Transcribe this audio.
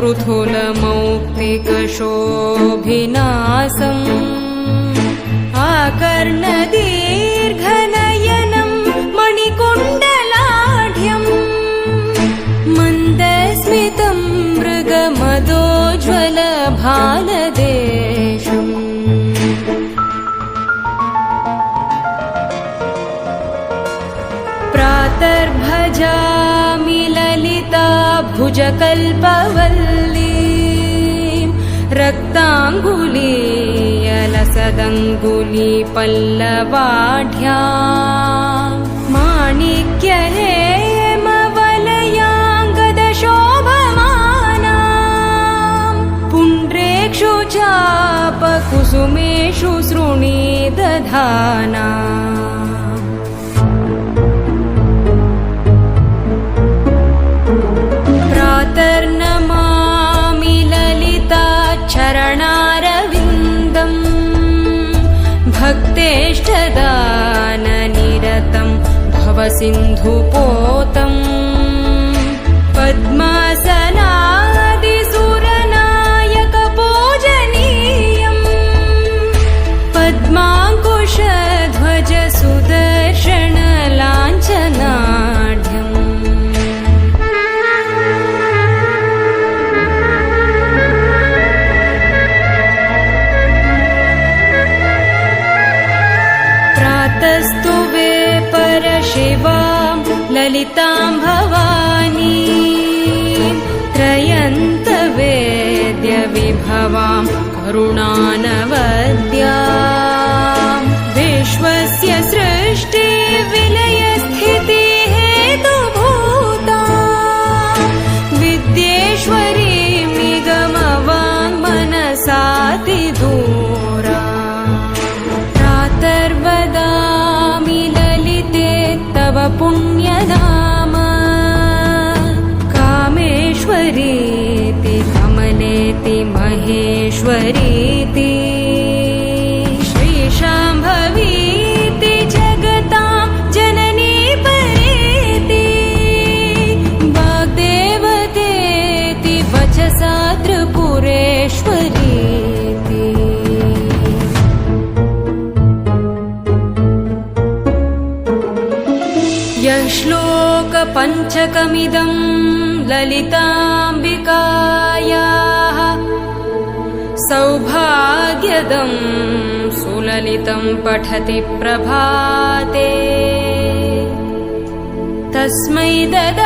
पृथुलमौक्तिकशोभिनासम् आकर्णदीर्घनयनं मणिकुण्डलाढ्यम् मन्दस्मितं मृगमदोज्ज्वलभालदेशम् प्रातर्भजामि ललिता भुजकल्पवल्लीं रक्ताङ्गुलीयलसदङ्गुलीपल्लवाढ्यां माणिक्यहेमवलयाङ्गदशोभमानां पुण्ड्रेक्षु चापकुसुमेषु सृणीदधाना प्रातर्नमामि ललिता चरणारविन्दम् भक्तेष्टदाननिरतं भवसिन्धुपोतम् पद्मासनादिसुरनायकपूजनीयम् पद्माङ्कुशध्वज सुदर्शनलाञ्छनाढ्यम् प्रातस्तुवे परशिवां ललितां भवानी त्रयन्तवेद्यविभवां करुणानवद्यां विश्वस्य सृष्टिविलयस्थितिहेतुभूतां विद्येश्वरीं निगमवाङ्मनसातिदूरा प्रातर्वदामि ललिते तव पुण्यनाम कामेश्वरीति कमलेति महेश्वरीति श्रीशाम्भवीति जगतां जननी परेति वाग्देवतेति वचसा त्रिपुरेश्वरीति श्लोकपञ्चकमिदं ललिताम्बिकायाः सौभाग्यदं सुललितं पठति प्रभाते तस्मै ददामि